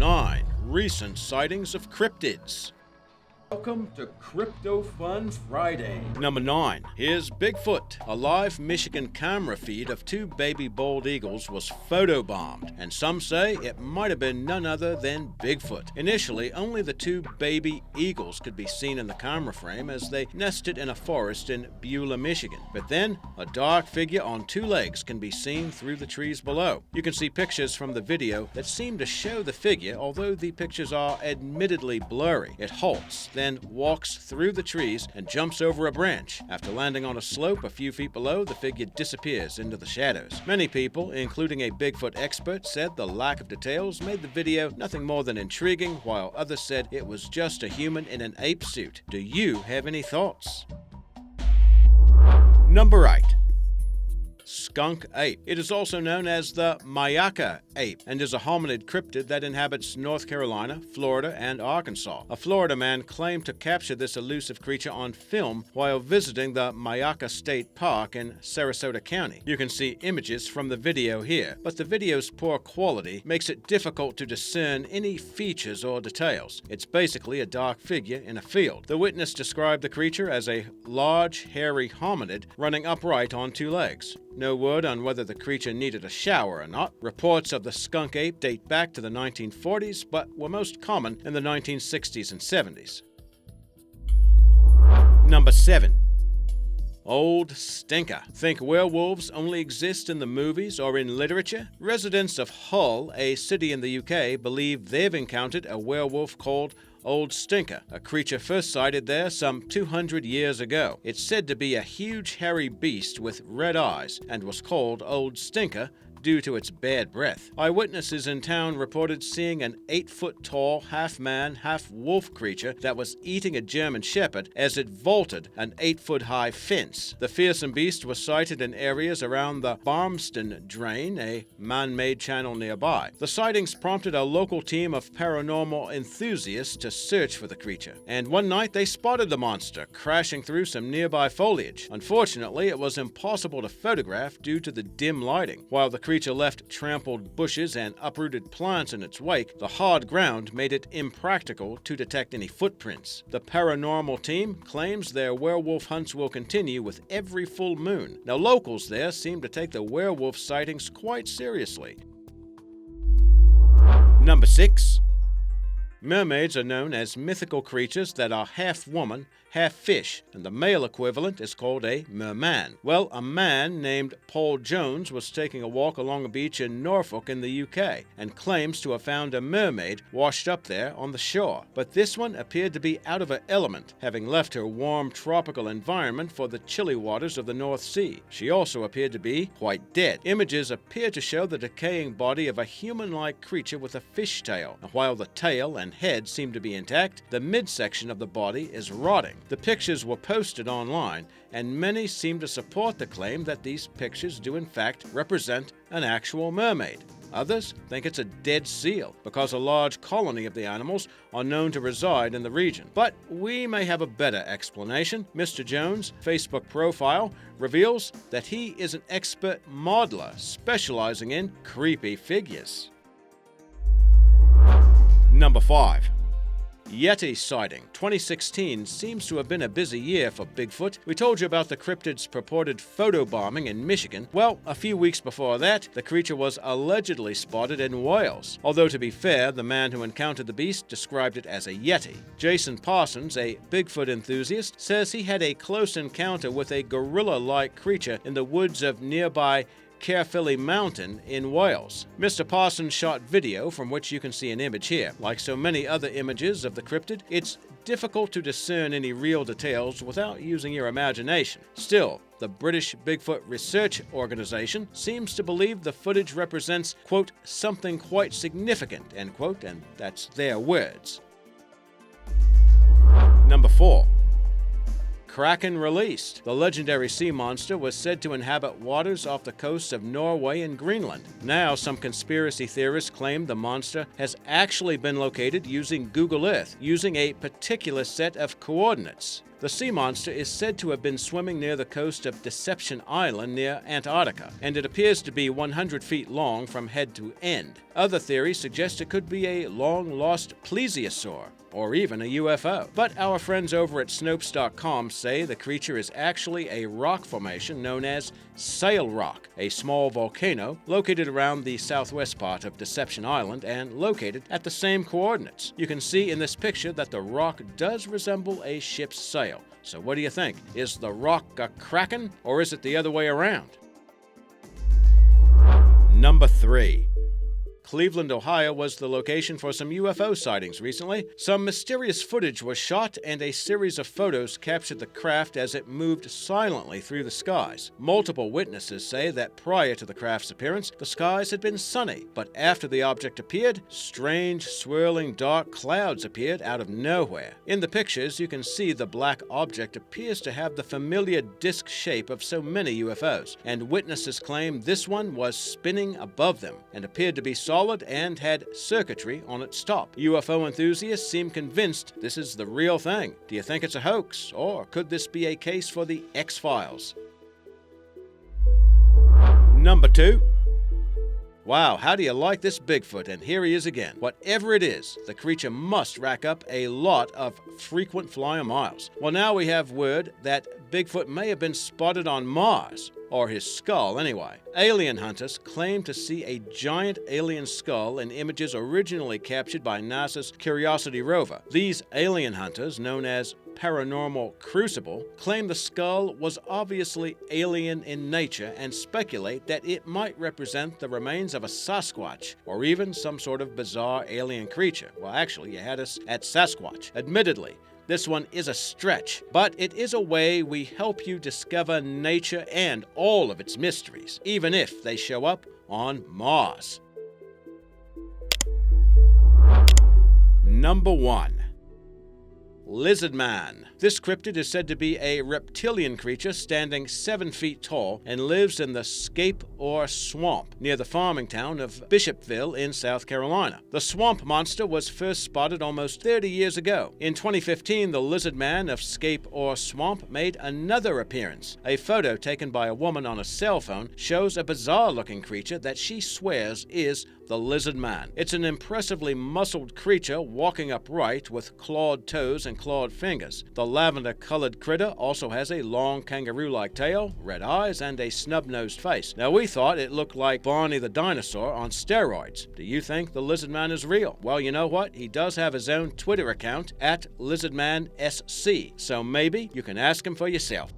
9. Recent sightings of cryptids. Welcome to Crypto Fun Friday. Number 9. Here's Bigfoot. A live Michigan camera feed of 2 baby bald eagles was photobombed, and some say it might have been none other than Bigfoot. Initially, only the 2 baby eagles could be seen in the camera frame as they nested in a forest in Beulah, Michigan. But then, a dark figure on 2 legs can be seen through the trees below. You can see pictures from the video that seem to show the figure, although the pictures are admittedly blurry. It halts, then walks through the trees and jumps over a branch. After landing on a slope a few feet below, the figure disappears into the shadows. Many people, including a Bigfoot expert, said the lack of details made the video nothing more than intriguing, while others said it was just a human in an ape suit. Do you have any thoughts? Number 8. Skunk ape. It is also known as the mythical ape and is a hominid cryptid that inhabits North Carolina, Florida, and Arkansas. A Florida man claimed to capture this elusive creature on film while visiting the Myakka State Park in Sarasota County. You can see images from the video here, but the video's poor quality makes it difficult to discern any features or details. It's basically a dark figure in a field. The witness described the creature as a large, hairy hominid running upright on 2 legs. No word on whether the creature needed a shower or not. Reports of the skunk ape date back to the 1940s, but were most common in the 1960s and 70s. Number 7. Old Stinker. Think werewolves only exist in the movies or in literature? Residents of Hull, a city in the UK, believe they've encountered a werewolf called Old Stinker, a creature first sighted there some 200 years ago. It's said to be a huge hairy beast with red eyes and was called Old Stinker due to its bad breath. Eyewitnesses in town reported seeing an 8-foot-tall, half-man, half-wolf creature that was eating a German shepherd as it vaulted an 8-foot-high fence. The fearsome beast was sighted in areas around the Barmston Drain, a man-made channel nearby. The sightings prompted a local team of paranormal enthusiasts to search for the creature, and one night they spotted the monster crashing through some nearby foliage. Unfortunately, it was impossible to photograph due to the dim lighting. While the creature left trampled bushes and uprooted plants in its wake, the hard ground made it impractical to detect any footprints. The paranormal team claims their werewolf hunts will continue with every full moon. Now, locals there seem to take the werewolf sightings quite seriously. Number 6. Mermaids are known as mythical creatures that are half woman, half fish, and the male equivalent is called a merman. Well, a man named Paul Jones was taking a walk along a beach in Norfolk in the UK and claims to have found a mermaid washed up there on the shore. But this one appeared to be out of her element, having left her warm tropical environment for the chilly waters of the North Sea. She also appeared to be quite dead. Images appear to show the decaying body of a human-like creature with a fish tail. And while the tail and head seem to be intact, the midsection of the body is rotting. The pictures were posted online, and many seem to support the claim that these pictures do in fact represent an actual mermaid. Others think it's a dead seal, because a large colony of the animals are known to reside in the region. But we may have a better explanation. Mr. Jones' Facebook profile reveals that he is an expert modeler specializing in creepy figures. Number 5. Yeti Sighting. 2016 seems to have been a busy year for Bigfoot. We told you about the cryptid's purported photobombing in Michigan. Well, a few weeks before that, the creature was allegedly spotted in Wales. Although, to be fair, the man who encountered the beast described it as a Yeti. Jason Parsons, a Bigfoot enthusiast, says he had a close encounter with a gorilla-like creature in the woods of nearby Caerphilly Mountain in Wales. Mr. Parsons shot video from which you can see an image here. Like so many other images of the cryptid, it's difficult to discern any real details without using your imagination. Still, the British Bigfoot Research Organization seems to believe the footage represents, quote, something quite significant, end quote, and that's their words. Number 4. KRAKEN released. The legendary sea monster was said to inhabit waters off the coasts of Norway and Greenland. Now, some conspiracy theorists claim the monster has actually been located using Google Earth, using a particular set of coordinates. The sea monster is said to have been swimming near the coast of Deception Island near Antarctica, and it appears to be 100 feet long from head to end. Other theories suggest it could be a long-lost plesiosaur, or even a UFO. But our friends over at Snopes.com say the creature is actually a rock formation known as Sail Rock, a small volcano located around the southwest part of Deception Island and located at the same coordinates. You can see in this picture that the rock does resemble a ship's sail. So what do you think? Is the rock a kraken, or is it the other way around? Number 3. Cleveland, Ohio was the location for some UFO sightings recently. Some mysterious footage was shot, and a series of photos captured the craft as it moved silently through the skies. Multiple witnesses say that prior to the craft's appearance, the skies had been sunny, but after the object appeared, strange, swirling dark clouds appeared out of nowhere. In the pictures, you can see the black object appears to have the familiar disc shape of so many UFOs, and witnesses claim this one was spinning above them and appeared to be solid and had circuitry on its top. UFO enthusiasts seem convinced this is the real thing. Do you think it's a hoax, or could this be a case for the X-Files? Number 2. Wow, how do you like this Bigfoot? And here he is again. Whatever it is, the creature must rack up a lot of frequent flyer miles. Well, now we have word that Bigfoot may have been spotted on Mars, or his skull anyway. Alien hunters claim to see a giant alien skull in images originally captured by NASA's Curiosity rover. These alien hunters, known as Paranormal Crucible, claim the skull was obviously alien in nature and speculate that it might represent the remains of a Sasquatch or even some sort of bizarre alien creature. Well, actually, you had us at Sasquatch. Admittedly, this one is a stretch, but it is a way we help you discover nature and all of its mysteries, even if they show up on Mars. Number 1. Lizard Man. This cryptid is said to be a reptilian creature standing 7 feet tall and lives in the Scape Ore Swamp near the farming town of Bishopville in South Carolina. The swamp monster was first spotted almost 30 years ago. In 2015, the Lizard Man of Scape Ore Swamp made another appearance. A photo taken by a woman on a cell phone shows a bizarre-looking creature that she swears is the Lizard Man. It's an impressively muscled creature walking upright with clawed toes and clawed fingers. The lavender-colored critter also has a long kangaroo-like tail, red eyes, and a snub-nosed face. Now, we thought it looked like Barney the dinosaur on steroids. Do you think the Lizard Man is real? Well, you know what? He does have his own Twitter account at LizardmanSC, so maybe you can ask him for yourself.